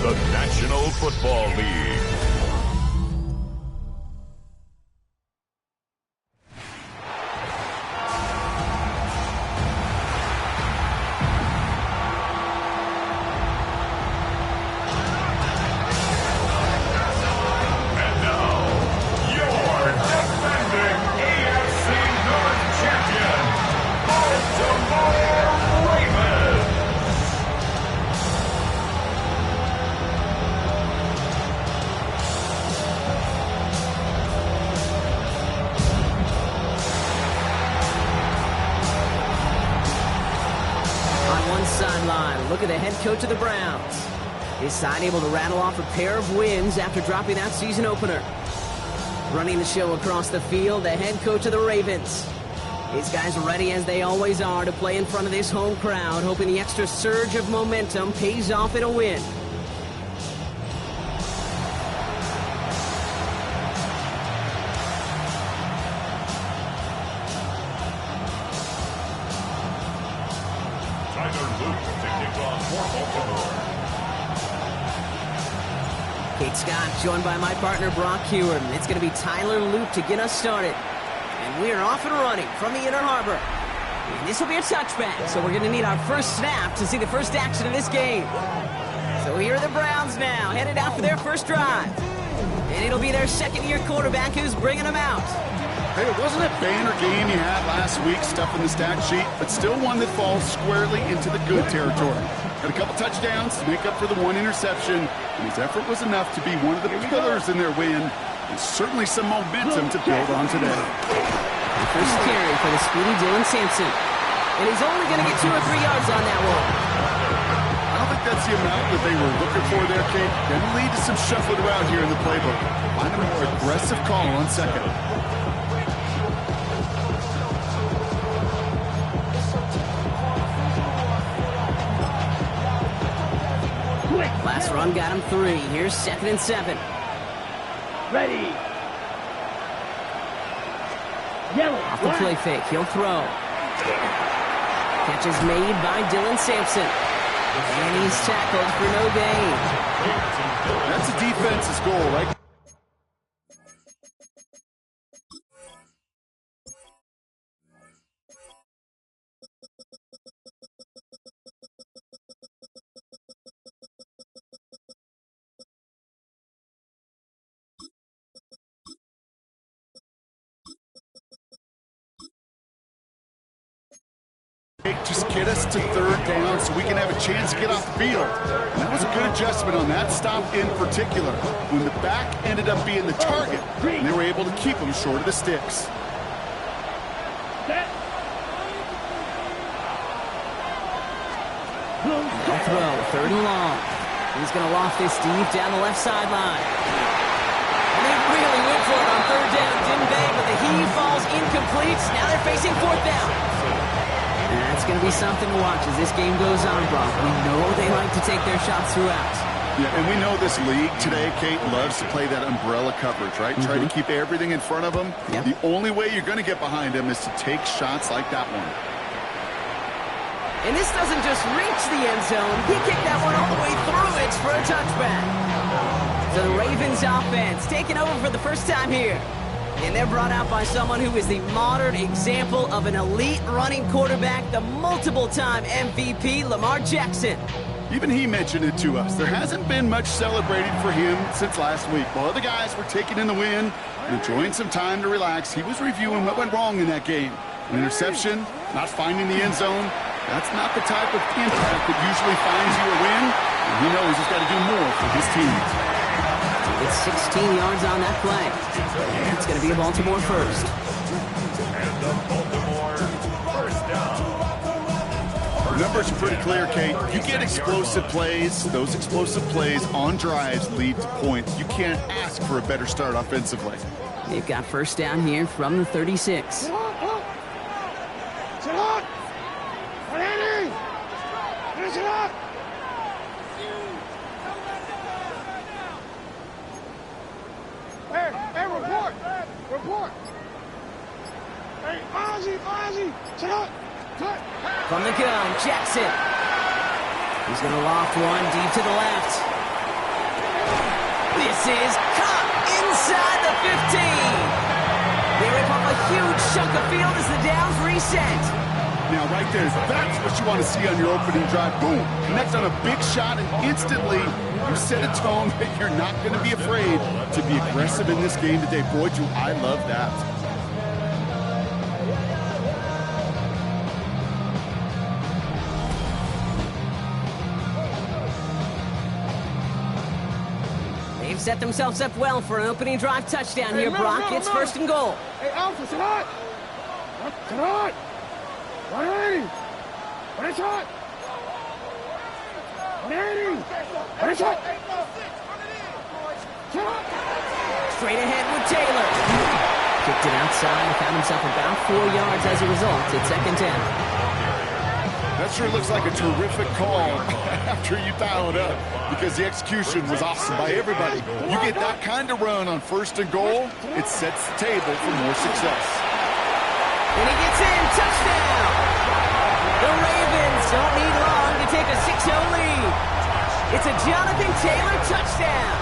the National Football League. Sideline. Look at the head coach of the Browns. His side able to rattle off a pair of wins after dropping that season opener. Running the show across the field, the head coach of the Ravens. His guys ready as they always are to play in front of this home crowd, hoping the extra surge of momentum pays off in a win. Kate Scott joined by my partner Brock Heward. It's going to be Tyler Loop to get us started. And we are off and running from the Inner Harbor. And this will be a touchback, so we're going to need our first snap to see the first action of this game. So here are the Browns now, headed out for their first drive. And it'll be their second-year quarterback who's bringing them out. Hey, it wasn't a banner game you had last week, stuff in the stat sheet, but still one that falls squarely into the good territory. Had a couple touchdowns to make up for the one interception, and his effort was enough to be one of the pillars in their win, and certainly some momentum to build on today. The first carry for the speedy Dylan Sampson. And he's only going to get 2 or 3 yards on that one. I don't think that's the amount that they were looking for there, Kate. Going to lead to some shuffling around here in the playbook. Find a more aggressive call on second. Last run got him 3. Here's 2nd and 7. Ready. Yellow. Off the play fake, he'll throw. Catch is made by Dylan Sampson. And he's tackled for no gain. That's a defense's goal, right? Just get us to 3rd down so we can have a chance to get off the field. And that was a good adjustment on that stop in particular, when the back ended up being the target, and they were able to keep him short of the sticks. They'll throw, 3rd and long. He's going to loft this deep down the left sideline. And they really went for it on 3rd down, didn't they? But the heave falls incomplete. Now they're facing 4th down. That's going to be something to watch as this game goes on, Brock. We know they like to take their shots throughout. Yeah, and we know this league today, Kate, loves to play that umbrella coverage, right? Try to keep everything in front of them. Yep. The only way you're going to get behind them is to take shots like that one. And this doesn't just reach the end zone. He kicked that one all the way through it for a touchback. So the Ravens offense taking over for the first time here. And they're brought out by someone who is the modern example of an elite running quarterback, the multiple-time MVP, Lamar Jackson. Even he mentioned it to us. There hasn't been much celebrated for him since last week. While other guys were taking in the win and enjoying some time to relax, he was reviewing what went wrong in that game. An interception, not finding the end zone. That's not the type of impact that usually finds you a win. And he knows he's got to do more for his team. It's 16 yards on that play. It's going to be a Baltimore first. And the Baltimore first down. The numbers are pretty clear, Kate. You get explosive plays. Those explosive plays on drives lead to points. You can't ask for a better start offensively. They've got first down here from the 36. From the gun, Jackson. He's going to loft one deep to the left. This is caught inside the 15. They rip off a huge chunk of field as the downs reset. Now, right there, that's what you want to see on your opening drive. Boom! Connect on a big shot, and instantly you set a tone that you're not going to be afraid to be aggressive in this game today. Boy, do I love that. They've set themselves up well for an opening drive touchdown here, Brock. It's first and goal. Hey, Alpha, sit hot! Sit hot! One inning! One shot! One inning! One shot! Straight ahead with Taylor. Kicked it outside, found himself about 4 yards as a result. It's second down. That sure looks like a terrific call after you dial it up, because the execution was awesome by everybody. You get that kind of run on first and goal, it sets the table for more success. And he gets in, touchdown! The Ravens don't need long to take a 6-0 lead. It's a Jonathan Taylor touchdown.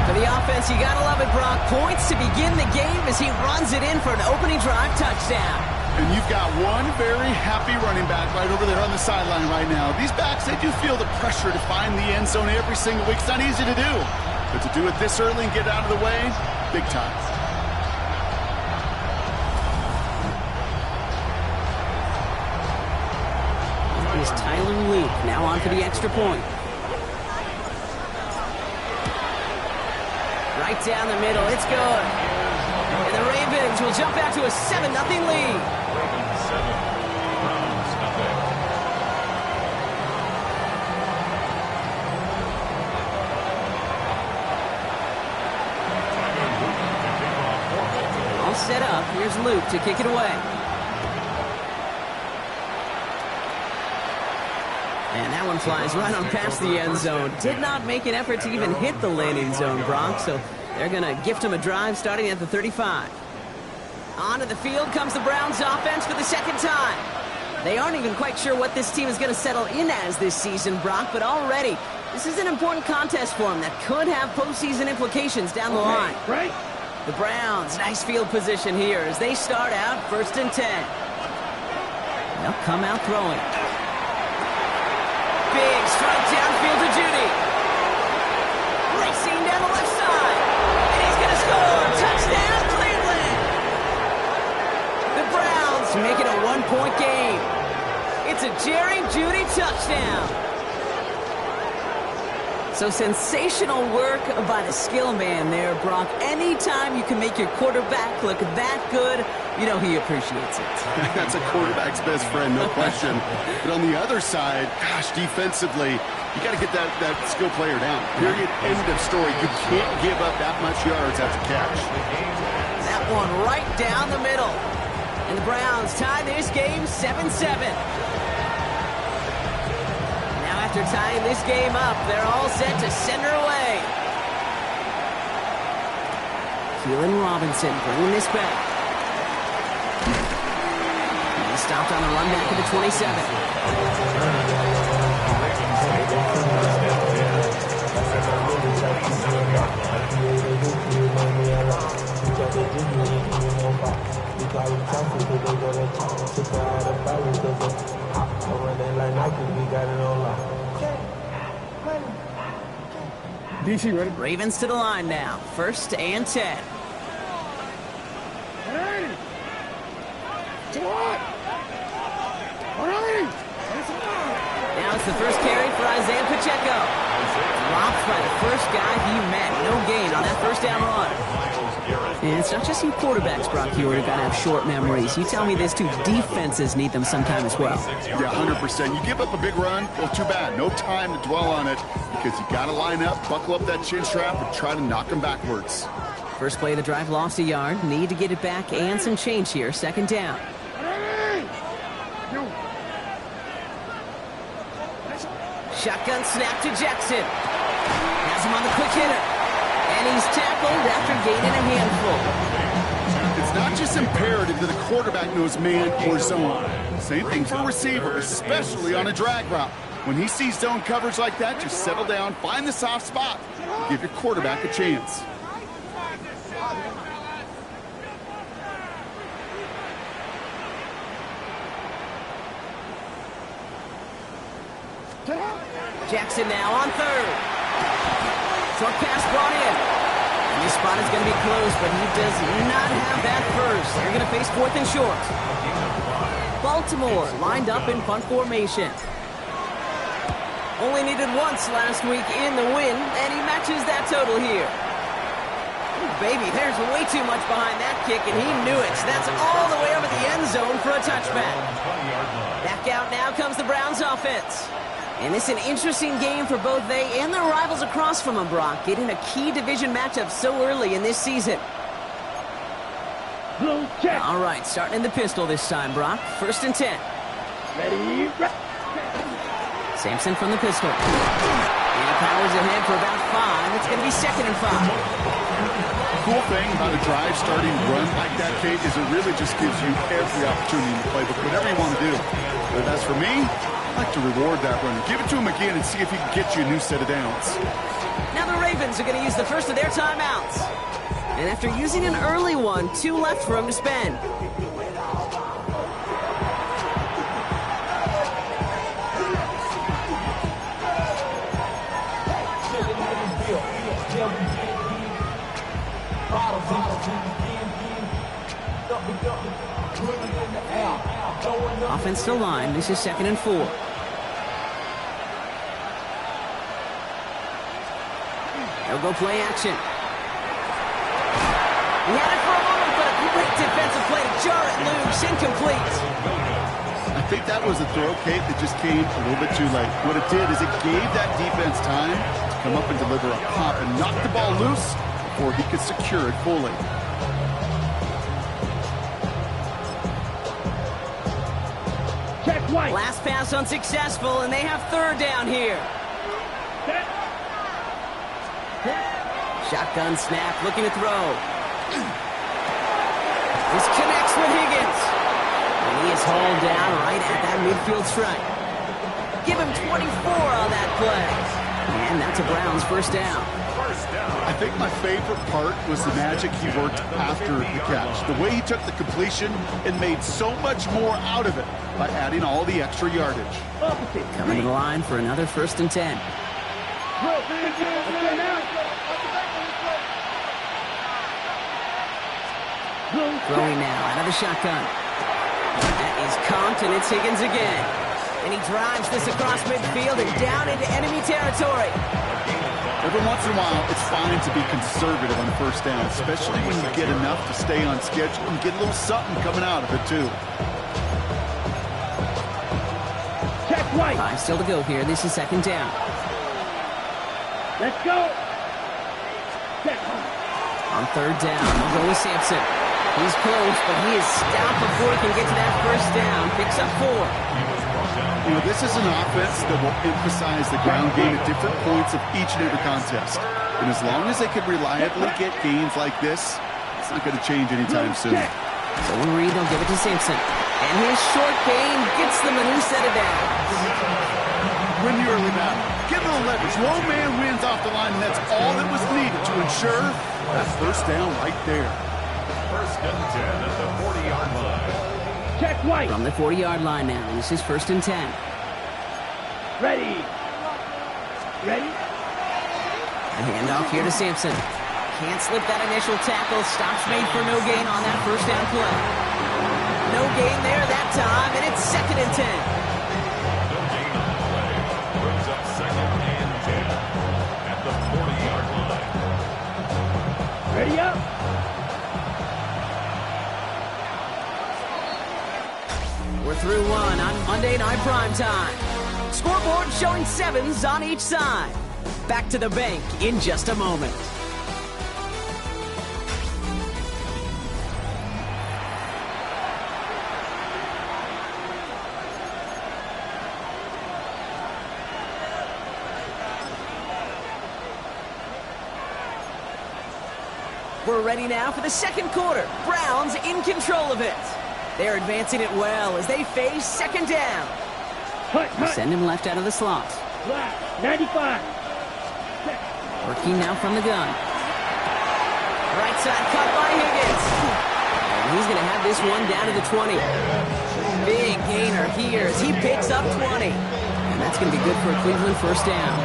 For the offense, you gotta love it, Brock. Points to begin the game as he runs it in for an opening drive touchdown. And you've got one very happy running back right over there on the sideline right now. These backs, they do feel the pressure to find the end zone every single week. It's not easy to do. But to do it this early and get out of the way, big time. Here's Tyler Luke, now on for the extra point. Right down the middle, it's good. And the Ravens will jump out to a 7-0 lead. All set up, here's Luke to kick it away. And that one flies right on past the end zone. Did not make an effort to even hit the landing zone, Brock, so they're going to gift him a drive starting at the 35. Onto the field comes the Browns offense for the second time. They aren't even quite sure what this team is going to settle in as this season, Brock, but already this is an important contest for them that could have postseason implications down the line. Right? The Browns, nice field position here as they start out first and 10. They'll come out throwing. Big strike downfield to Judy. Racing down the left side. And he's going to score. Touchdown, Cleveland. The Browns make it a one-point game. It's a Jerry Judy touchdown. So sensational work by the skill man there, Brock. Anytime you can make your quarterback look that good, you know he appreciates it. That's a quarterback's best friend, no question. But on the other side, gosh, defensively, you got to get that skill player down. Period. End of story. You can't give up that much yards after catch. That one right down the middle. And the Browns tie this game 7-7. After tying this game up, they're all set to send her away. Keelan Robinson bringing this back. He stopped on the run back to the 27. DC ready? Ravens to the line now. First and 10. Ready? To what? Ready? Now it's the first carry for Isaiah Pacheco. Dropped by the first guy he met. No gain on that first down run. And it's not just you quarterbacks, Brock Hewitt, who got to have short memories. You tell me this too, defenses need them sometime as well. Yeah, 100%. You give up a big run, well, too bad. No time to dwell on it because you got to line up, buckle up that chin strap, and try to knock them backwards. First play of the drive lost a yard. Need to get it back and some change here. Second down. Shotgun snap to Jackson. Has him on the quick hitter. And he's tackled after gaining a handful. It's not just imperative that the quarterback knows man or zone. Same thing for receiver, especially on a drag route. When he sees zone coverage like that, just settle down, find the soft spot, give your quarterback a chance. Jackson now on third. Short pass brought in. And this spot is going to be close, but he does not have that first. They're going to face 4th and short. Baltimore lined up in punt formation. Only needed once last week in the win, and he matches that total here. Ooh, baby, there's way too much behind that kick, and he knew it. That's all the way over the end zone for a touchback. Back out now comes the Browns offense. And it's an interesting game for both they and their rivals across from them, Brock, getting a key division matchup so early in this season. Blue check. All right, starting in the pistol this time, Brock. 1st and 10. Ready. Sampson from the pistol. And he powers ahead for about 5. It's going to be 2nd and 5. The cool thing about a drive starting run like that, Kate, is it really just gives you every opportunity in the playbook, whatever you want to do. But as for me, I like to reward that runner. Give it to him again and see if he can get you a new set of downs. Now the Ravens are going to use the first of their timeouts. And after using an early one, 2 left for him to spend. Offensive line, this is 2nd and 4. They'll go play action. He had it for a moment, but a great defensive play to jar it loose, incomplete. I think that was a throw, Kate, that just came a little bit too late. What it did is it gave that defense time to come up and deliver a pop and knock the ball loose before he could secure it fully. Check white. Last pass unsuccessful, and they have 3rd down here. Shotgun snap, looking to throw. This connects with Higgins. And he is hauled down right at that midfield stripe. Give him 24 on that play. And that's a Browns 1st down. I think my favorite part was the magic he worked after the catch. The way he took the completion and made so much more out of it by adding all the extra yardage. Opposite. Coming to the line for another 1st and 10. Throwing now out of the shotgun. That is comped, and it's Higgins again. And he drives this across midfield and down into enemy territory. Every once in a while, it's fine to be conservative on 1st down, especially when you get enough to stay on schedule and get a little something coming out of it, too. Check white. 5 still to go here. This is 2nd down. Let's go. Check. On 3rd down, they'll go with Sampson. He's close, but he is stopped before he can get to that 1st down. Picks up 4. You know, this is an offense that will emphasize the ground game at different points of each and every contest. And as long as they can reliably get gains like this, it's not going to change anytime soon. So we'll read, they'll give it to Sampson. And his short gain gets them a new set of downs. Win the early battle. Get a little leverage. Low man wins off the line, and that's all that was needed to ensure that 1st down right there. 1st and 10 at the 40-yard line. Check white. From the 40-yard line now, this is 1st and 10. Ready. Ready. A handoff here to Sampson. Can't slip that initial tackle. Stops made for no gain on that 1st down play. No gain there that time, and it's 2nd and 10. No gain on the play. Brings up 2nd and 10 at the 40-yard line. Ready up. We're through one on Monday Night Primetime. Scoreboard showing 7s on each side. Back to the bank in just a moment. We're ready now for the 2nd quarter. Browns in control of it. They're advancing it well as they face 2nd down. Hut, hut. Send him left out of the slot. Black, 95. Working now from the gun. Right side cut by Higgins. And he's going to have this one down to the 20. Big gainer here as he picks up 20. And that's going to be good for a Cleveland first down.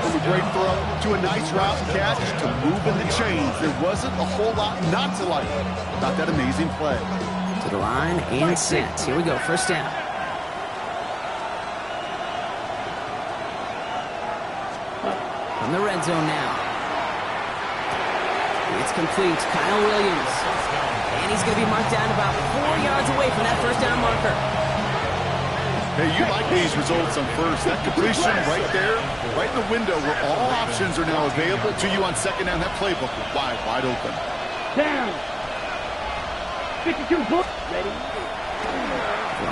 It was a great throw to a nice route catch to move in the chains. There wasn't a whole lot not to like about that amazing play. To the line and set. Here we go, first down. From the red zone now. It's complete. Kyle Williams. And he's going to be marked down about 4 yards away from that first down marker. Hey, you like these results on first. That completion right there, right in the window where all options are now available to you on second down. That playbook is wide open. Down. 52 book. Ready.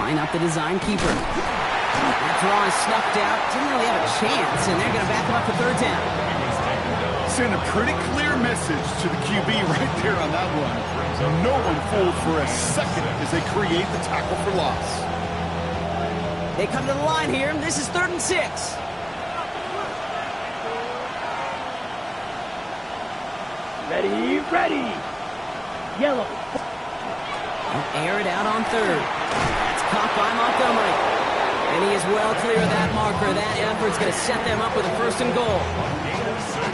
Line up the design keeper. That draw is snuffed out. Didn't really have a chance, and they're going to back him up to third down. Send a pretty clear message to the QB right there on that one. No one fooled for a second as they create the tackle for loss. They come to the line here. This is 3rd and 6. Ready, ready. Yellow. They'll air it out on 3rd. That's caught by Montgomery. And he is well clear of that marker. That effort's going to set them up with a 1st and goal.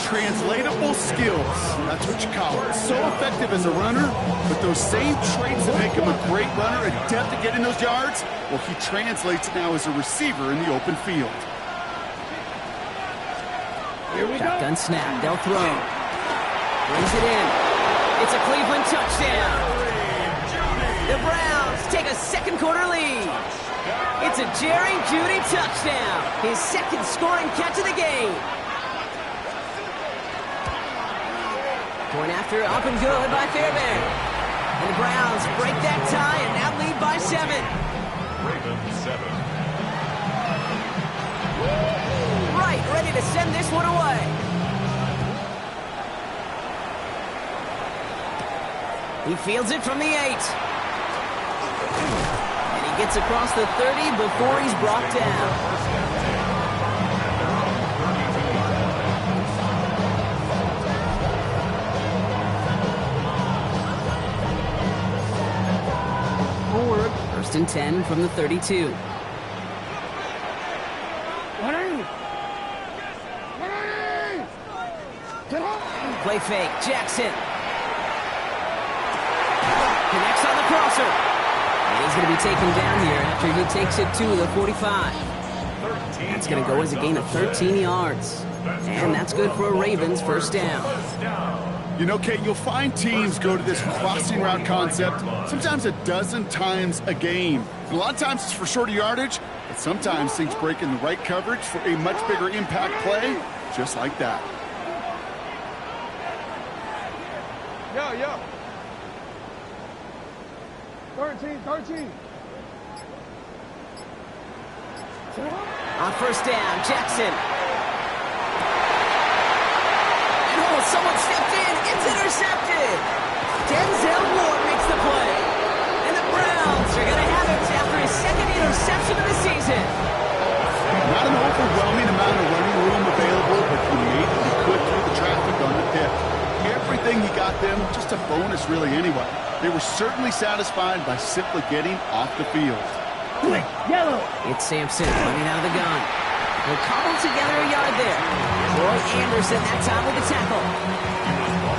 Translatable skills. That's what you call it. So effective as a runner, but those same traits that make him a great runner, adept at getting those yards, well, he translates it now as a receiver in the open field. Here we Shotgun go. snap. They'll throw. Brings it in. It's a Cleveland touchdown. The Browns take a second quarter lead. It's a Jerry Jeudy touchdown. His second scoring catch of the game. Point after up and good by Fairbairn. And the Browns break that tie and now lead by 7. Ravens 7. Right, ready to send this one away. He fields it from the 8. And he gets across the 30 before he's brought down. Forward, 1st and 10 from the 32. Play fake, Jackson. Connects on the crosser. And he's going to be taken down here after he takes it to the 45. That's going to go as a gain of 13 yards. And that's good for a Ravens first down. You know, Kate, you'll find teams go to this crossing route concept sometimes a dozen times a game. And a lot of times it's for shorter yardage, but sometimes things break in the right coverage for a much bigger impact play, just like that. Yeah. 13. On first down, Jackson. And someone stepped in. It's intercepted. Denzel Ward makes the play. And the Browns are going to have it after his second interception of the season. Not an overwhelming amount of running room available, but he made what he could through the traffic on the pick. Everything he got them, just a bonus really anyway. They were certainly satisfied by simply getting off the field. Yellow. It's Sampson running out of the gun. They'll cobble together a yard there. Roy Anderson that time with the tackle.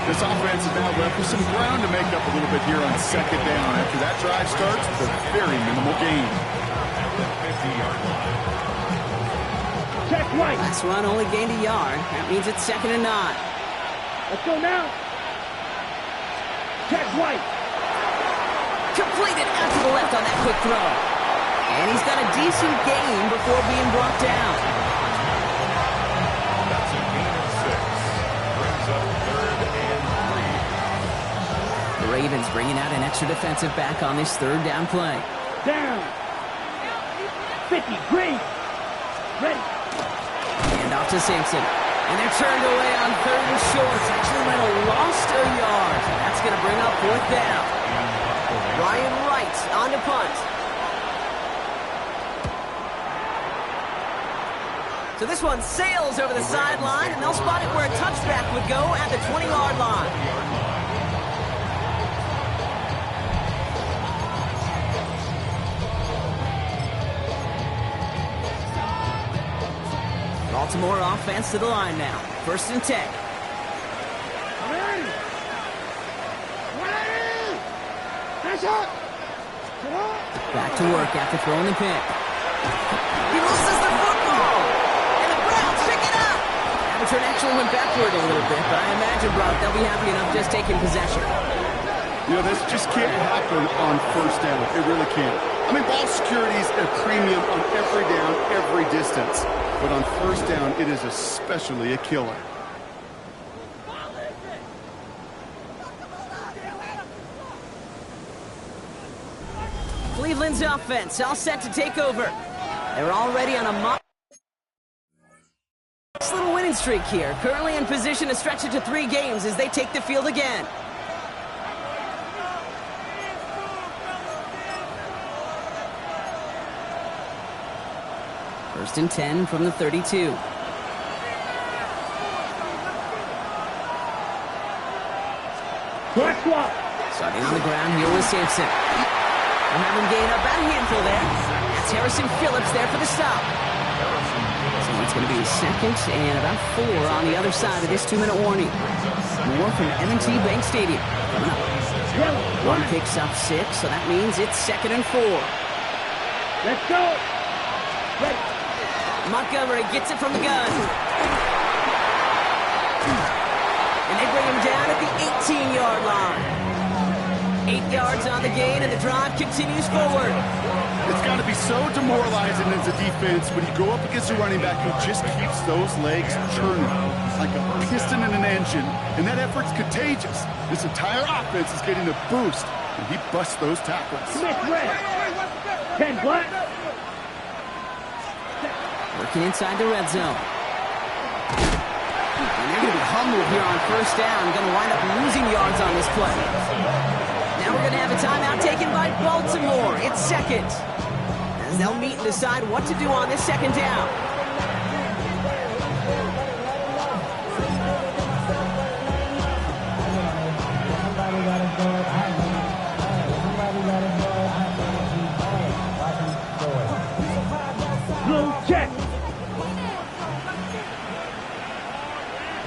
This offense is now left with some ground to make up a little bit here on second down after that drive starts with a very minimal gain. Check right. Last run only gained a yard. That means it's 2nd and 9. Let's go now. Check right. Completed out to the left on that quick throw. And he's got a decent gain before being brought down. That's a gain of 6. Brings up 3rd and 3. The Ravens bringing out an extra defensive back on this 3rd down play. Down. 50. Green. Ready. And off to Sampson. And they're turned away on 3rd and short. Actually might have lost a yard. That's going to bring up 4th down. Ryan Wright on to punt. So this one sails over the sideline, and they'll spot it where a touchback would go at the 20-yard line. Baltimore offense to the line now. 1st and 10. Back to work after throwing the pick. He loses the football, and the Browns pick it up. That return actually went backward a little bit, but I imagine, Brock, they'll be happy enough just taking possession. You know, this just can't happen on 1st down. It really can't. I mean, ball security is a premium on every down, every distance. But on 1st down, it is especially a killer. Cleveland's offense all set to take over. They're already on a nice little winning streak here. Currently in position to stretch it to 3 games as they take the field again. First and 10 from the 32. Starting on the ground here with Sampson. We'll have him gain about a handful there. That's Harrison Phillips there for the stop. So it's going to be 2nd and about 4 on the other side of this 2-minute warning. More from M&T Bank Stadium coming up. One picks up 6, so that means it's 2nd and 4. Let's go. Ready. Montgomery gets it from the gun. And they bring him down at the 18-yard line. 8 yards on the gain, and the drive continues forward. It's got to be so demoralizing as a defense when you go up against a running back who just keeps those legs churning like a piston in an engine, and that effort's contagious. This entire offense is getting a boost, and he busts those tackles. Smith red. 10 black. Working inside the red zone. And they're going to be humbled here on 1st down. Going to wind up losing yards on this play. Now we're going to have a timeout taken by Baltimore. It's 2nd. As they'll meet and decide what to do on this 2nd down. Blue check.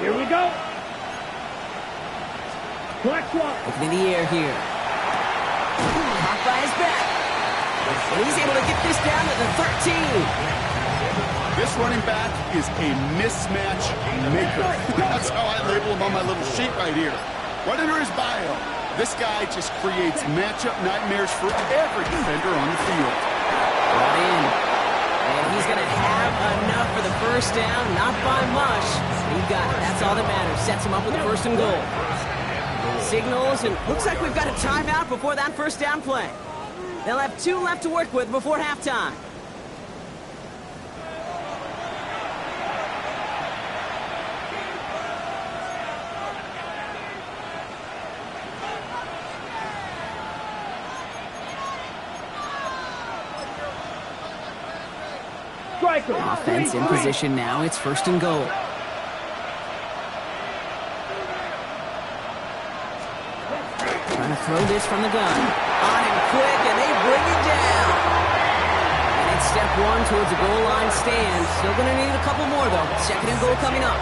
Here we go. Black swap. Looking in the air here. Caught by his back. And he's able to get this down to the 13. This running back is a mismatch maker. That's how I label him on my little sheet right here. Right under his bio, this guy just creates matchup nightmares for every defender on the field. Brought in. And he's going to have enough for the 1st down. Not by much. He got it. That's all that matters. Sets him up with the 1st and goal. Signals, and looks like we've got a timeout before that 1st down play. They'll have 2 left to work with before halftime. Striker. Offense in position now. It's 1st and goal. Trying to throw this from the gun. On him quick, and they bring it down. And it's step 1 towards the goal line stand. Still going to need a couple more, though. 2nd and goal coming up.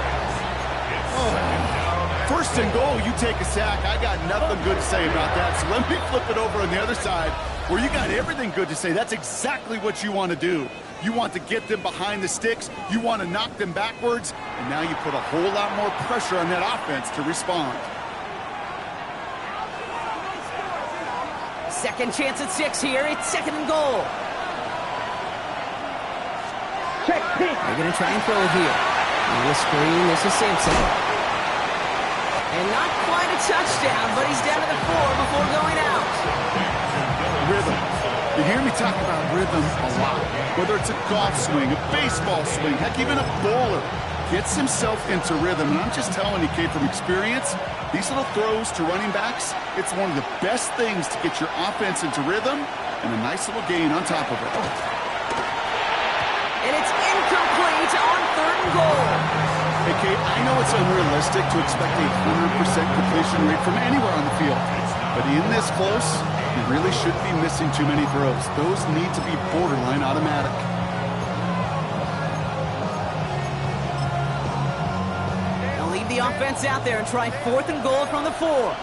Oh, 1st and goal, you take a sack. I got nothing good to say about that. So let me flip it over on the other side where you got everything good to say. That's exactly what you want to do. You want to get them behind the sticks. You want to knock them backwards. And now you put a whole lot more pressure on that offense to respond. 2nd chance at 6 here. It's 2nd and goal. Check pitch. They're going to try and throw it here. On the screen, this is Sampson. And not quite a touchdown, but he's down to the 4 before going out. Rhythm. You hear me talk about rhythm a lot. Whether it's a golf swing, a baseball swing, heck, even a bowler gets himself into rhythm. And I'm just telling you, Kate, from experience, these little throws to running backs, it's one of the best things to get your offense into rhythm and a nice little gain on top of it. And it's incomplete on goal. Hey, Kate, I know it's unrealistic to expect a 100% completion rate from anywhere on the field. But in this close, you really shouldn't be missing too many throws. Those need to be borderline automatic. They'll leave the offense out there and try 4th and goal from the 4.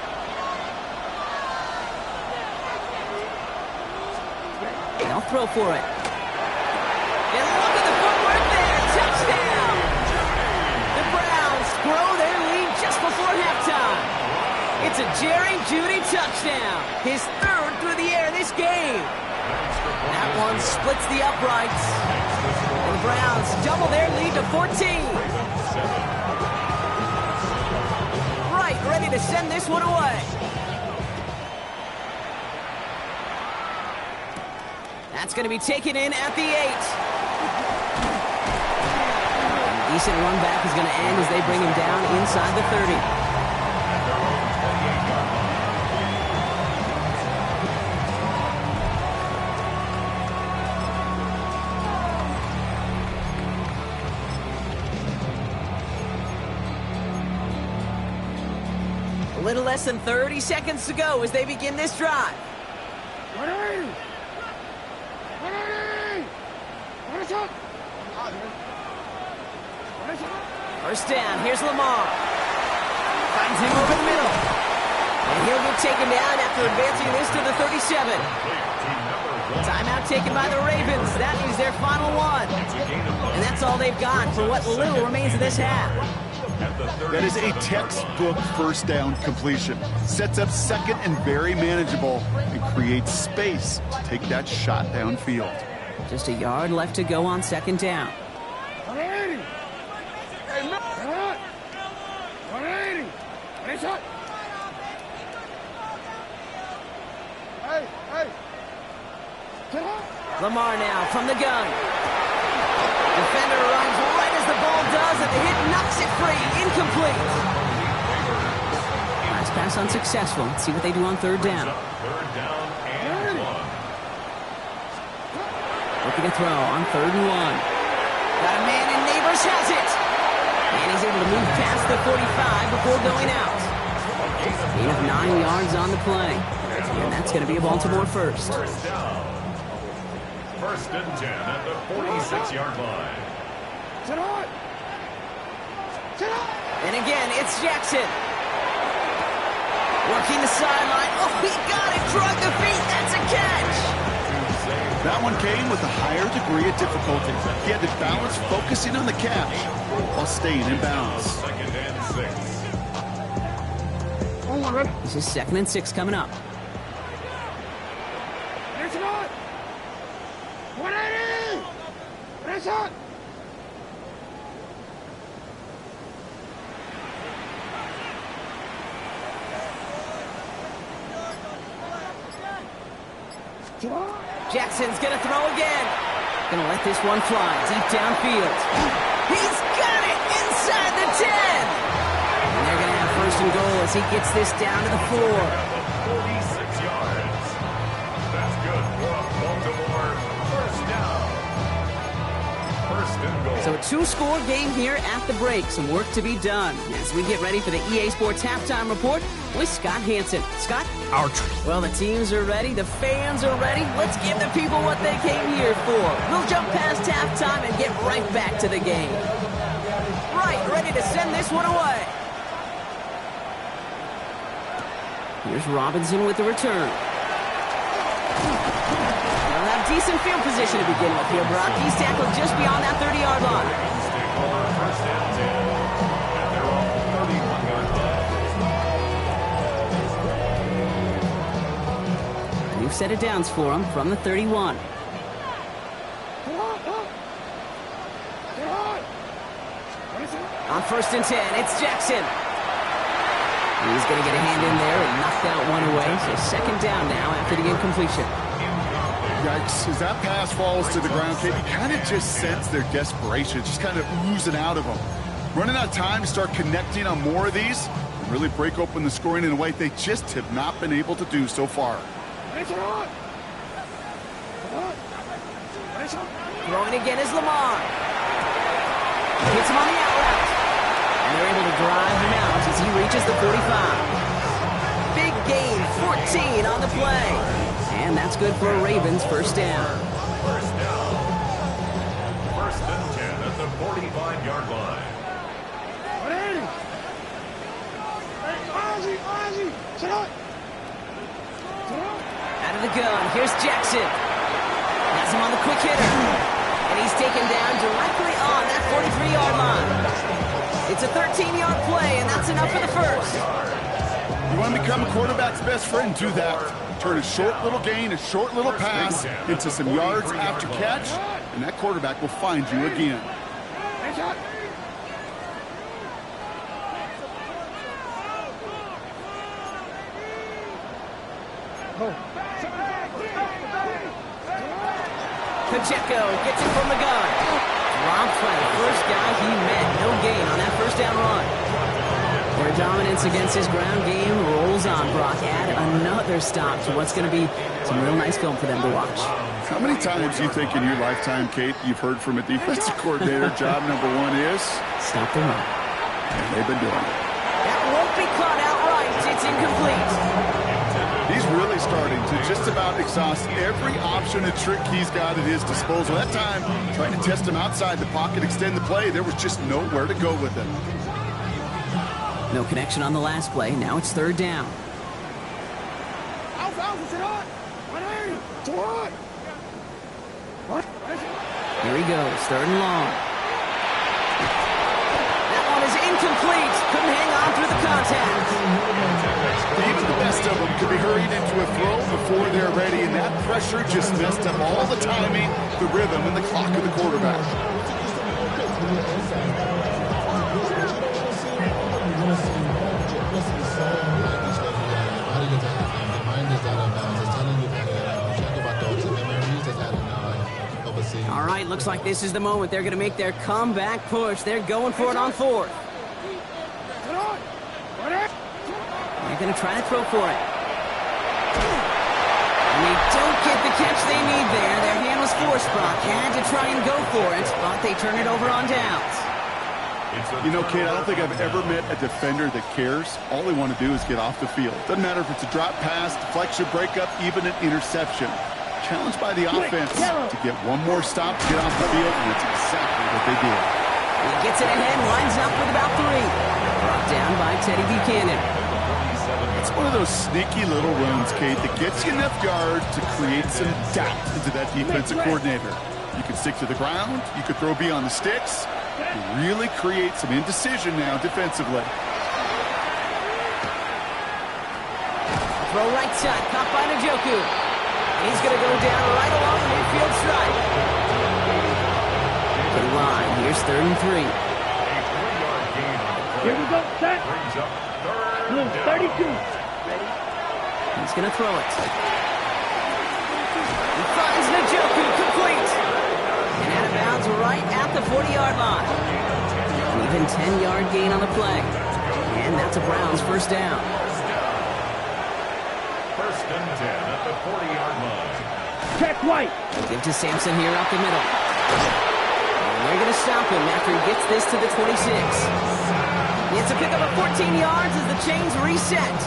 They'll throw for it. And look at the footwork there. Touchdown! The Browns grow their lead just before halftime. It's a Jerry Jeudy touchdown. His 3rd through the air this game. That one splits the uprights. And the Browns double their lead to 14. Right, ready to send this one away. That's going to be taken in at the 8. A decent run back is going to end as they bring him down inside the 30. A little less than 30 seconds to go as they begin this drive. First down, here's Lamar. Finds him over the middle. And he'll get taken down after advancing this to the 37. Timeout taken by the Ravens. That is their final one. And that's all they've got for what little remains of this half. That is a textbook first down completion. Sets up 2nd and very manageable and creates space to take that shot downfield. Just a yard left to go on 2nd down. 180. Hey, no. 180. Hey, shot. Hey. Lamar now from the gun. Defender runs right as the ball does, and the hit knocks it free. Incomplete. Last pass unsuccessful. Let's see what they do on 3rd down. 3rd down and 1. Looking to throw on 3rd and 1. Got a man, and Neighbors has it. And he's able to move past the 45 before going out. Gain of 9 yards on the play. And that's going to be a Baltimore first. 1st down. 1st and 10 at the 46-yard line. And again, it's Jackson. Working the sideline. Oh, he got it. Drug the feet. That's a catch. That one came with a higher degree of difficulty. He had to balance focusing on the catch while staying in bounds. 2nd and 6. This is 2nd and 6 coming up. There's not. 180. There's not. Jackson's going to throw again. Going to let this one fly deep downfield. He's got it inside the 10. And they're going to have 1st and goal as he gets this down to the 4. 46 yards. That's good for a Baltimore 1st down. 1st and goal. So a 2-score game here at the break. Some work to be done as we get ready for the EA Sports Halftime Report with Scott Hansen. Scott? Well, the teams are ready. The fans are ready. Let's give the people what they came here for. We'll jump past halftime and get right back to the game. Right, ready to send this one away. Here's Robinson with the return. They'll have decent field position to begin with here, Brock. He's tackled just beyond that 30-yard line. 1st and 10 at their own 31-yard line. New set of downs for him from the 31. On 1st and 10, it's Jackson. He's going to get a hand in there and knock that one away. So 2nd down now after the incompletion. Yikes. As that pass falls to the ground, Kate, you kind of just sense their desperation. It's just kind of oozing out of them. Running out of time to start connecting on more of these and really break open the scoring in a way they just have not been able to do so far. Throwing again is Lamar. Gets him on the out route. And they're able to drive him out as he reaches the 45. Big gain, 14 on the play. And that's good for a Ravens first down. First down. First and 10 at the 45-yard line. Out of the gun, here's Jackson. Has him on the quick hitter. And he's taken down directly on that 43-yard line. It's a 13-yard play, and that's enough for the first. You want to become a quarterback's best friend, do that. Turn a short little gain, a short little pass into some yards after catch, and that quarterback will find you again. Pacheco gets it from the gun. Dropped by the first guy he met. No gain on that first down run. Their dominance against his ground game rolls on. Brock add another stop to what's going to be some real nice film for them to watch. How many times do you think in your lifetime, Kate, you've heard from a defensive coordinator, job number one is? Stop the run. And they've been doing it. That won't be caught outright. It's incomplete. He's really starting to just about exhaust every option and trick he's got at his disposal. That time, trying to test him outside the pocket, extend the play, there was just nowhere to go with it. No connection on the last play. Now it's third down. Here he goes, third and long. That one is incomplete. Couldn't hang on through the contact. Even the best of them could be hurried into a throw before they're ready, and that pressure just messed up all the timing, the rhythm, and the clock of the quarterback. All right, looks like this is the moment they're going to make their comeback push. They're going for it on fourth. They're going to try to throw for it. And they don't get the catch they need there. Their hand was forced, Brock. Had to try and go for it, but they turn it over on downs. You know, Kate, I don't think I've ever met a defender that cares. All they want to do is get off the field. Doesn't matter if it's a drop pass, deflection, breakup, even an interception. Challenged by the offense to get one more stop to get off the field, and that's exactly what they did. He gets it ahead, lines up with about 3. Brought down by Teddy Buchanan. It's one of those sneaky little runs, Kate, that gets you enough yards to create some doubt into that defensive coordinator. You can stick to the ground, you could throw beyond the sticks, you really create some indecision now defensively. Throw right side, caught by Njoku. He's going to go down right along the midfield stripe. Good line. Here's third and 3. Here we go, set. Blue, 32. He's going to throw it. He finds Njoku, complete. And out of bounds right at the 40-yard line. An even 10-yard gain on the play. And that's a Browns first down. First and 10 at the 40-yard line. Check White. Give to Sampson here up the middle. And they're going to stop him after he gets this to the 26. It's a pickup of 14 yards as the chains reset.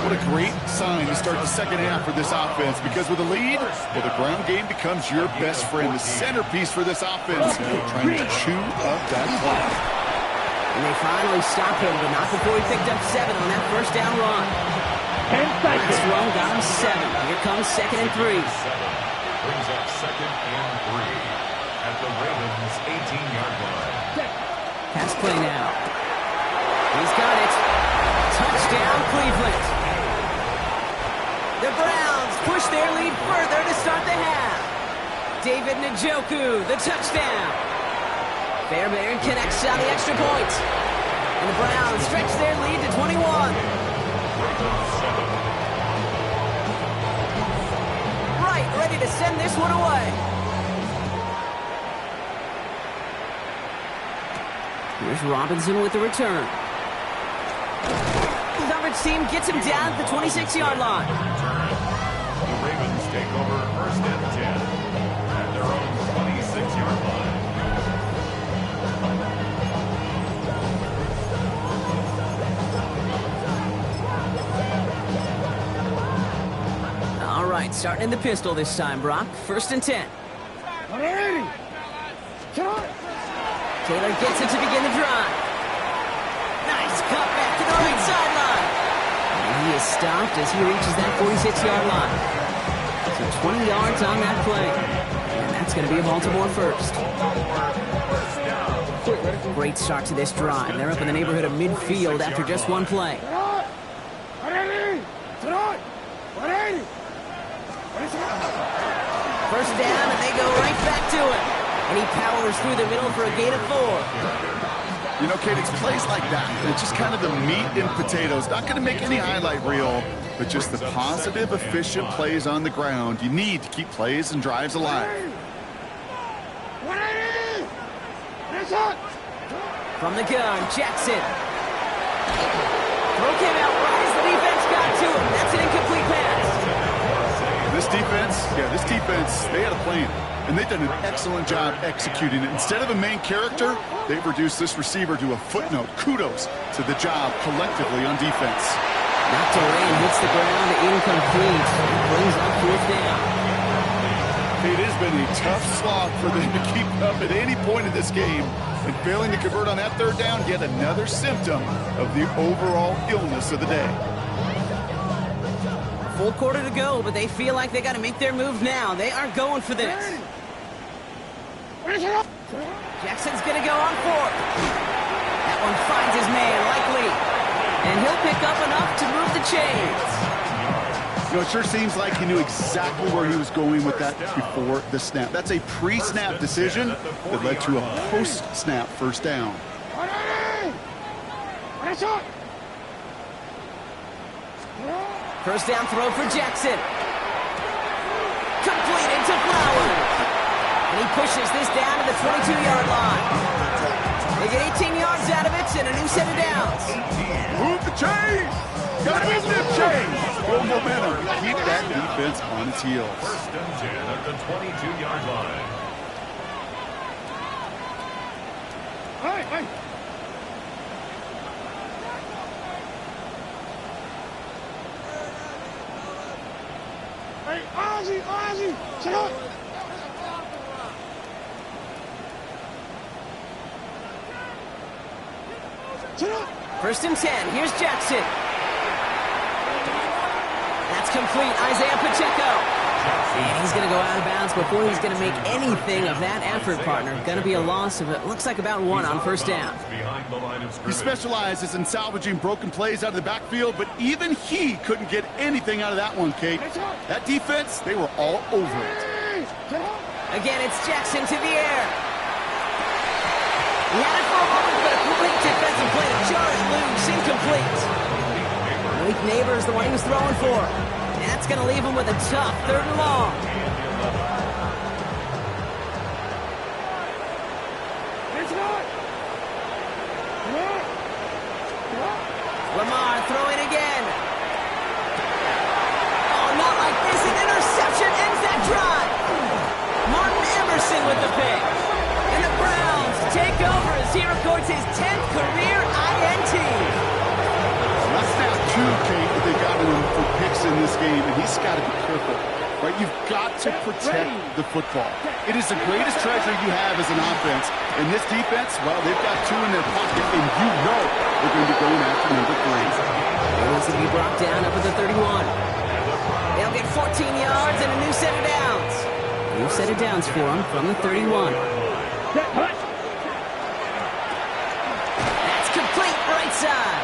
What a great sign to start the second half for this offense, because with a lead, well, the ground game becomes your best friend, the centerpiece for this offense, trying to chew up that clock. And they finally stop him, but not before he picked up 7 on that first down run. 10 seconds. Last run got him 7. Here comes second and 3. Brings up second and 3 at the Ravens' 18-yard line. Pass play now. He's got it. Touchdown, Cleveland. The Browns push their lead further to start the half. David Njoku, the touchdown. Fairbairn connects on the extra point. And the Browns stretch their lead to 21. Right, ready to send this one away. Here's Robinson with the return. The coverage team gets him down at the 26-yard line. The Ravens take over first and 10 at their own 26-yard line. starting in the pistol this time, Brock. 1st and 10. 180. Taylor gets it to begin the drive. Nice cut back to the right sideline. And he is stopped as he reaches that 46-yard line. So 20 yards on that play. And that's going to be a Baltimore first. Great start to this drive. They're up in the neighborhood of midfield after just one play. 180. 180. 1st down, and they go right back to it. And he powers through the middle for a gain of 4. You know, Kate, it's plays like that. It's just kind of the meat and potatoes. Not going to make any highlight reel, but just the positive, efficient plays on the ground. You need to keep plays and drives alive. 180. That's it. From the gun, Jackson. Throw came out right as the defense got to him. That's an incomplete pass. This defense, they had a plan. And they've done an excellent job executing it. Instead of a main character, they've reduced this receiver to a footnote. Kudos to the job collectively on defense. Knocked away and hits the ground, incomplete. Brings up 4th down. It has been a tough slog for them to keep up at any point in this game. And failing to convert on that 3rd down, yet another symptom of the overall illness of the day. Full quarter to go, but they feel like they got to make their move now. They are going for this. Jackson's going to go on 4th. That one finds his man, likely. And he'll pick up enough to move the chains. You know, it sure seems like he knew exactly where he was going with that before the snap. That's a pre-snap decision that led to a post-snap 1st down. 1st down throw for Jackson. Completed to Flowers. And he pushes this down to the 22-yard line. They get 18 yards out of it and a new set of downs. Move the chains! Gotta move the chains! Build momentum. Keep that defense on its heels. 1st and 10 at the 22-yard line. Hey. Hey, Ozzy, shut up. Shut up. 1st and 10. Here's Jackson. That's complete. Isaiah Pacheco. And he's going to go out of bounds before he's going to make anything of that effort, partner. Going to be a loss of, it looks like, about 1 on 1st down. He specializes in salvaging broken plays out of the backfield, but even he couldn't get anything out of that one, Kate. That defense, they were all over it. Again, it's Jackson to the air. He had it for a moment, but a great defensive play to jar it loose. Incomplete. Malik Neighbors, the one he was throwing for. And that's going to leave him with a tough 3rd and long. Lamar throwing again. Oh, not like this. An interception ends that drive. Martin Emerson with the pick. And the Browns take over as he records his 10th career INT. That's now 2, Kate, that they got him for picks in this game, and he's got to be careful. Right? You've got to protect the football. It is the greatest treasure you have as an offense. And this defense, well, they've got 2 in their pocket, and you know they're going to be going after number 3. He's going to be brought down up at the 31. They'll get 14 yards and a new set of downs. New set of downs for him from the 31. That's complete right side.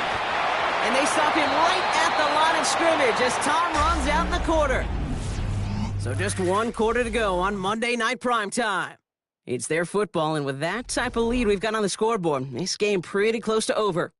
And they stop him right at the line of scrimmage as Tom runs out in the quarter. So just 1 quarter to go on Monday Night Primetime. It's their football, and with that type of lead we've got on the scoreboard, this game pretty close to over.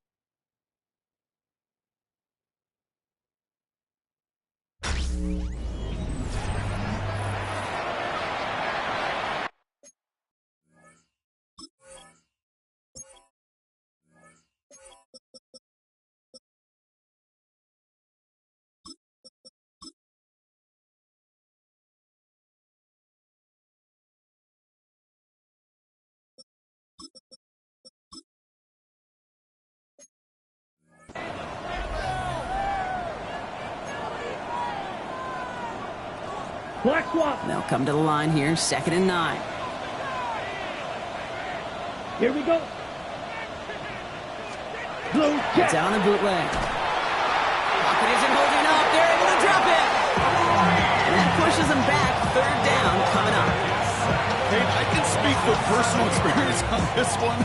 Black swap. They'll come to the line here, 2nd and 9. Here we go. Blue It's jet. out on the bootleg. Pocket isn't holding up. They're able to drop it. And that pushes them back. 3rd down coming up. Hey, I can speak with personal experience on this one.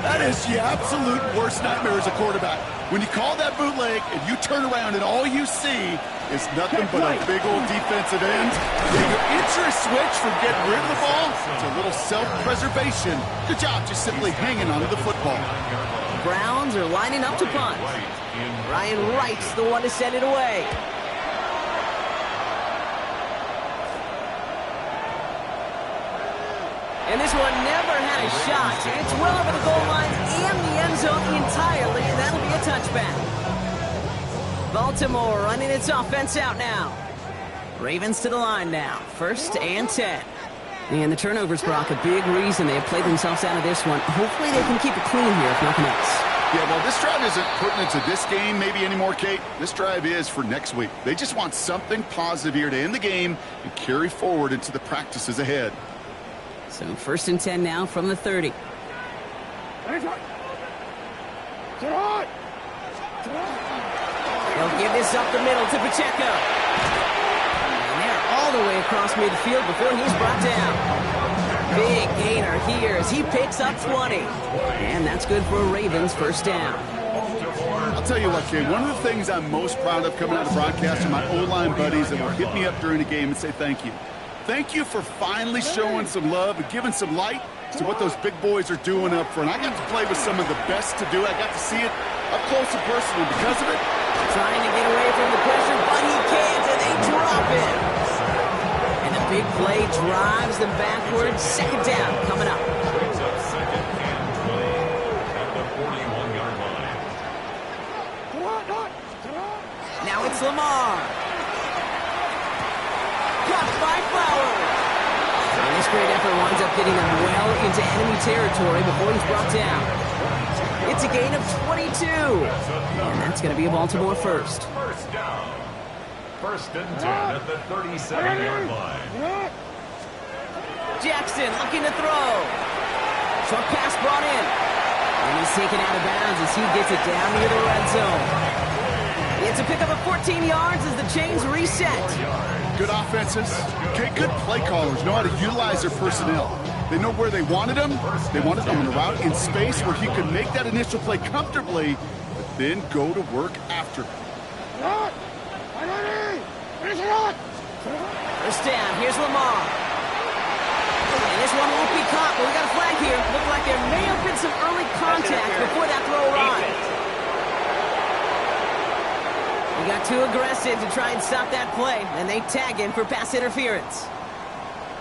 That is the absolute worst nightmare as a quarterback. When you call that bootleg and you turn around and all you see is nothing but a big old defensive end. Yeah, your interest switch from getting rid of the ball to a little self-preservation. Good job just simply hanging onto the football. Browns are lining up to punt. Ryan Wright's the one to send it away. And this one never had a shot. It's well over the goal line and the end zone entirely, and that'll be a touchback. Baltimore running its offense out now. Ravens to the line now. 1st and 10. And the turnovers, Brock, a big reason they have played themselves out of this one. Hopefully they can keep it clean here, if nothing else. Yeah, well, this drive isn't pertinent to this game maybe anymore, Kate. This drive is for next week. They just want something positive here to end the game and carry forward into the practices ahead. So 1st and 10 now from the 30. They'll give this up the middle to Pacheco. And they're all the way across midfield before he's brought down. Big gainer here as he picks up 20. And that's good for a Ravens 1st down. I'll tell you what, Kate, one of the things I'm most proud of coming out of the broadcast are my O-line buddies that will hit me up during the game and say thank you. Thank you for finally showing some love and giving some light to what those big boys are doing up front. I got to play with some of the best to do it. I got to see it up close and personal because of it. Trying to get away from the pressure, but he can't, and they drop it. And the big play drives them backwards. 2nd down coming up. Brings up 2nd and 20 at the 41-yard line. Now it's Lamar. Blocked by Flowers. And this great effort winds up getting them well into enemy territory before he's brought down. It's a gain of 22. And that's going to be a Baltimore 1st. 1st down. 1st and 10 at the 37-yard line. Jackson looking to throw. Short pass brought in. And he's taken out of bounds as he gets it down near the red zone. It's a pickup of 14 yards as the chains reset. Good offenses. Okay, good play callers know how to utilize their personnel. They know where they wanted them. They wanted them on a route in space where he could make that initial play comfortably, but then go to work after. 1st down. Here's Lamar. And this one won't be caught, but we got a flag here. Looked like there may have been some early contact before that throw arrived. He got too aggressive to try and stop that play, and they tag him for pass interference.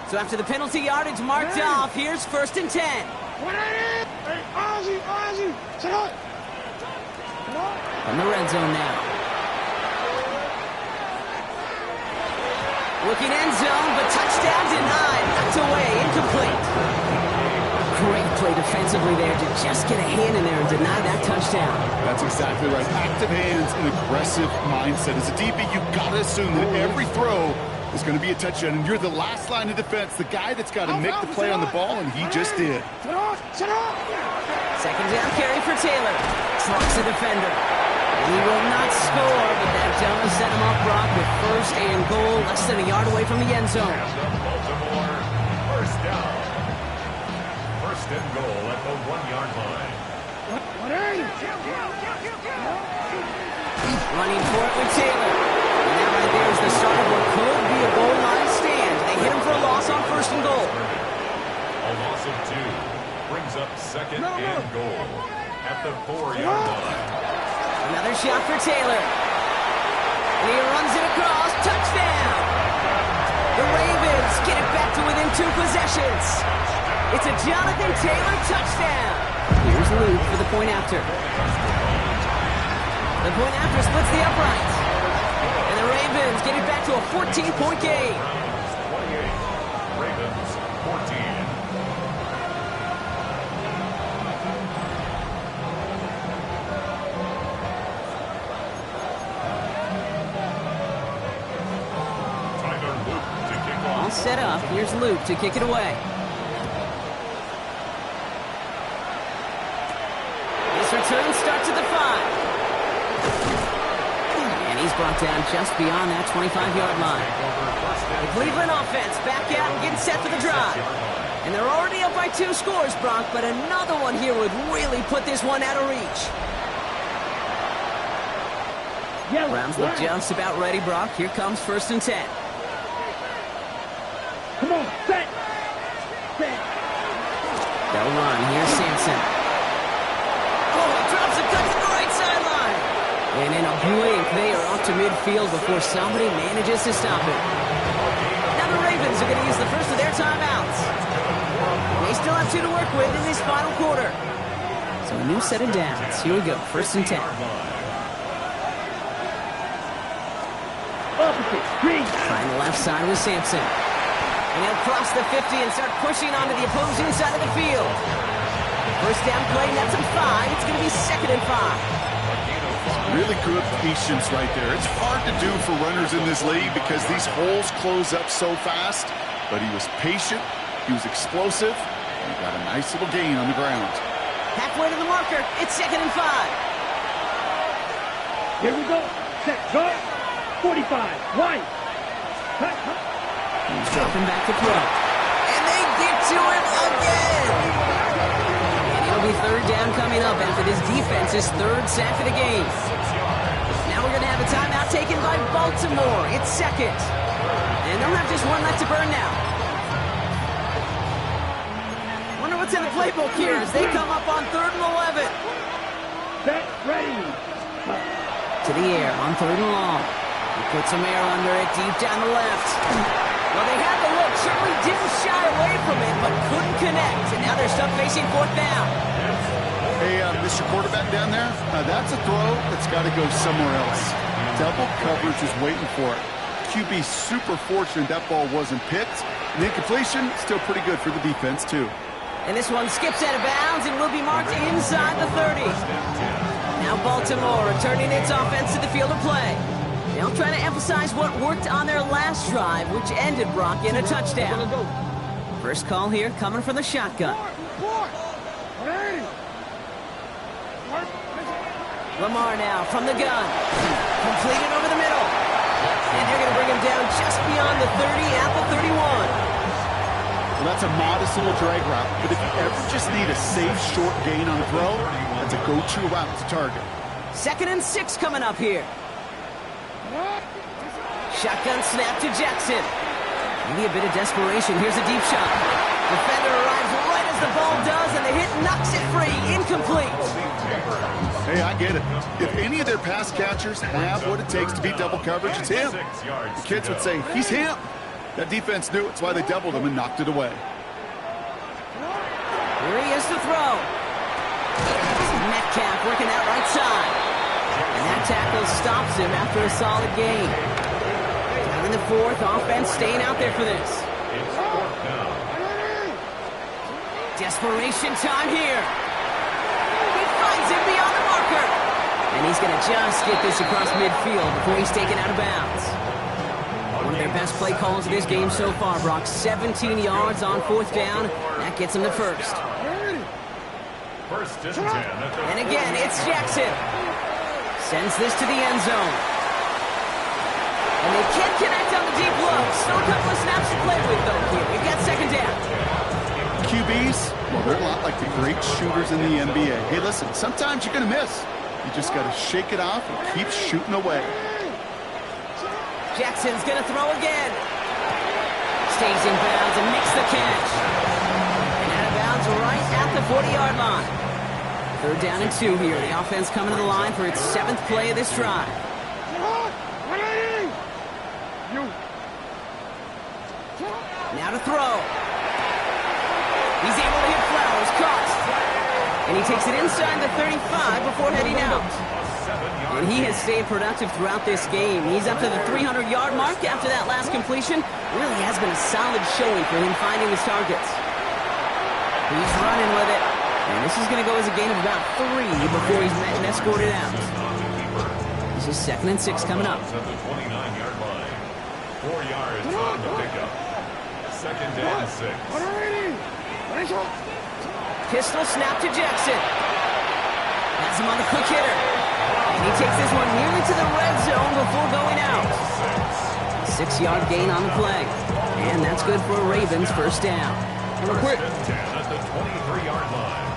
So after the penalty yardage marked off, here's 1st and 10. From the red zone now. Looking end zone, but touchdown denied. Knocked away, incomplete. Great play defensively there to just get a hand in there and deny that touchdown. That's exactly right. Active hands and aggressive mindset. As a DB, you've got to assume that every throw is going to be a touchdown, and you're the last line of defense, the guy that's got to make the play on the ball, and he just did. 2nd down carry for Taylor. Trucks the defender. He will not score, but that does set him up, Brock, with 1st and goal, less than a yard away from the end zone. Baltimore 1st down. 1st and goal at the 1-yard line. Running for it with Taylor. And that right there is the start of what could be a goal line stand. They hit him for a loss on 1st and goal. A loss of 2 brings up 2nd and goal at the 4-yard line. Another shot for Taylor. And he runs it across. Touchdown! The Ravens get it back to within 2 possessions. It's a Jonathan Taylor touchdown. Here's Luke for the point after. The point after splits the uprights. And the Ravens get it back to a 14-point game. 28. Ravens 14. Tyler Luke to kick set up. Here's Luke to kick it away. This return starts at the 5. And he's brought down just beyond that 25-yard line. The Cleveland offense back out and getting set for the drive. And they're already up by 2 scores, Brock, but another one here would really put this one out of reach. Browns look just about ready, Brock. Here comes 1st and 10. Come on, set. They'll run. Here's Sampson. Oh, he drops a cut to the right sideline. And in a blink, they are off to midfield before somebody manages to stop it. Now the Ravens are going to use the first of their timeouts. They still have 2 to work with in this final quarter. So a new set of downs. Here we go, 1st and 10. Find the left side with Sampson. And he'll cross the 50 and start pushing onto the opposing side of the field. First down play, that's a 5. It's going to be 2nd and 5. Really good patience right there. It's hard to do for runners in this league because these holes close up so fast. But he was patient, he was explosive, and he got a nice little gain on the ground. Halfway to the marker, it's 2nd and 5. Here we go. Set, go. 45, right. He's dropping back to throw. And they get to him again. And it'll be 3rd down coming up after this defense's 3rd sack of the game. Now we're going to have a timeout taken by Baltimore. It's 2nd. And they'll have just 1 left to burn now. Wonder what's in the playbook here as they come up on 3rd and 11. Set, ready. To the air on 3rd and long. He puts some air under it deep down the left. Well, they had the look. Certainly didn't shy away from it, but couldn't connect. And now they're stuck facing 4th down. Hey, Mr. Quarterback down there, that's a throw that's got to go somewhere else. Double coverage is waiting for it. QB super fortunate that ball wasn't picked. And incompletion, still pretty good for the defense, too. And this one skips out of bounds and will be marked inside the 30. Now Baltimore returning its offense to the field of play. They'll try to emphasize what worked on their last drive, which ended, Brock, in a touchdown. First call here coming from the shotgun. Lamar now from the gun. Completed over the middle. And they're going to bring him down just beyond the 30 at the 31. Well, that's a modest little drag route, but if you ever just need a safe, short gain on a throw, that's a go-to route to target. 2nd and 6 coming up here. Shotgun snap to Jackson. Maybe a bit of desperation. Here's a deep shot. Defender arrives right as the ball does, and the hit knocks it free. Incomplete. Hey, I get it. If any of their pass catchers have what it takes to beat double coverage, it's him. The kids would say, he's him. That defense knew it. It's why they doubled him and knocked it away. Here he is to throw. Metcalf working that right side. And that tackle stops him after a solid gain. Down in the 4th, offense staying out there for this. Desperation time here. He finds him beyond the marker. And he's going to just get this across midfield before he's taken out of bounds. One of their best play calls of this game so far, Brock. 17 yards on 4th down. That gets him to 1st. And again, it's Jackson. Sends this to the end zone. And they can't connect on the deep look. Still a couple of snaps to play with, though, here. We've got 2nd down. QBs, well, they're a lot like the great shooters in the NBA. Hey, listen, sometimes you're going to miss. You just got to shake it off and keep shooting away. Jackson's going to throw again. Stays in bounds and makes the catch. And out of bounds right at the 40-yard line. 3rd down and 2 here. The offense coming to the line for its 7th play of this drive. Now to throw. He's able to hit Flowers. Caught. And he takes it inside the 35 before heading out. And he has stayed productive throughout this game. He's up to the 300-yard mark after that last completion. Really has been a solid showing for him finding his targets. He's running with it. And this is going to go as a gain of about 3 before he's met and escorted out. This is 2nd and 6 coming up. 4 yards on the pickup. second and 6. Pistol snap to Jackson. Has him on the quick hitter. And he takes this one nearly to the red zone before going out. 6-yard gain on the play. And that's good for a Ravens first down. And we're quick. First and 10 at the 23-yard line.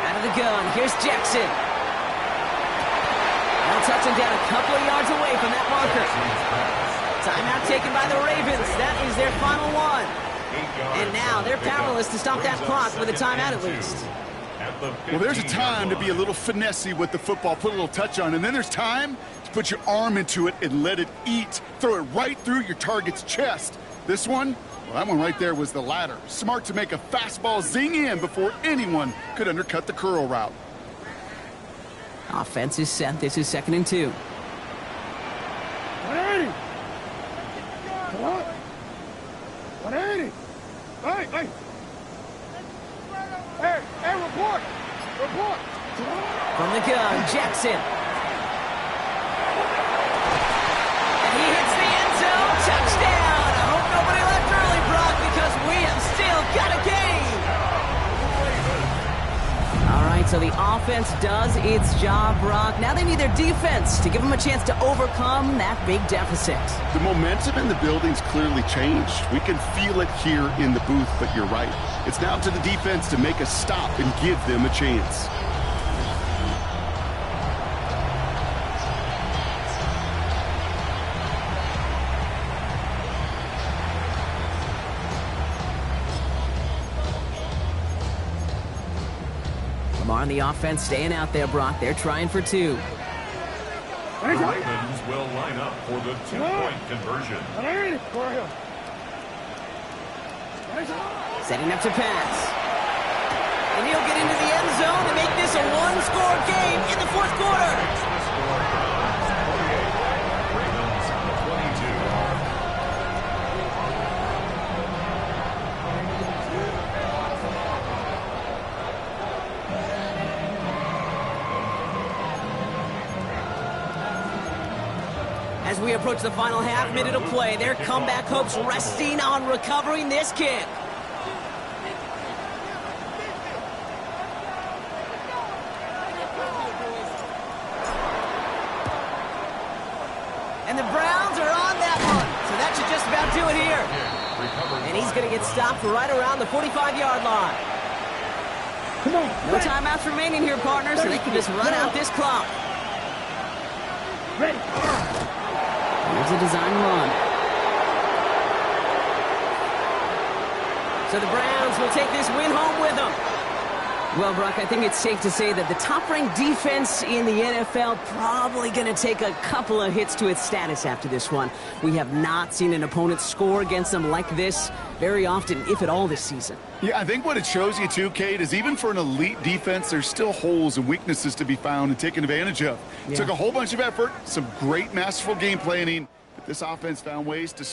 Out of the gun, here's Jackson. Now touching down a couple of yards away from that marker. Timeout taken by the Ravens. That is their final one. And now they're powerless to stop that clock with a timeout at least. Well, there's a time to be a little finessey with the football, put a little touch on, and then there's time to put your arm into it and let it eat. Throw it right through your target's chest. This one, well, that one right there was the latter. Smart to make a fastball zing in before anyone could undercut the curl route. Offense is set. This is 2nd and 2. Hey, report! From the gun, Jackson. And he hits the end zone. Touchdown! I hope nobody left early, Brock, because we have still got a game. All right, so the offense does its job, Brock. Now they need their defense to give them a chance to overcome that big deficit. The momentum in the building's clearly changed. We can feel it here in the booth, but you're right. It's now to the defense to make a stop and give them a chance. Lamar on the offense staying out there, Brock. They're trying for 2. The Ravens will line up for the 2-point conversion. Setting up to pass. And he'll get into the end zone to make this a one-score game in the 4th quarter. Ravens 22. As we approach the final half minute of play, their comeback hopes resting on recovering this kick. And the Browns are on that one. So that should just about do it here. And he's going to get stopped right around the 45-yard line. No timeouts remaining here, partners, so they can just run out this clock. Here's a design run. So the Browns will take this win home with them. Well, Brock, I think it's safe to say that the top-ranked defense in the NFL probably going to take a couple of hits to its status after this one. We have not seen an opponent score against them like this very often, if at all, this season. Yeah, I think what it shows you, too, Kate, is even for an elite defense, there's still holes and weaknesses to be found and taken advantage of. Yeah. Took a whole bunch of effort, some great masterful game planning, but this offense found ways to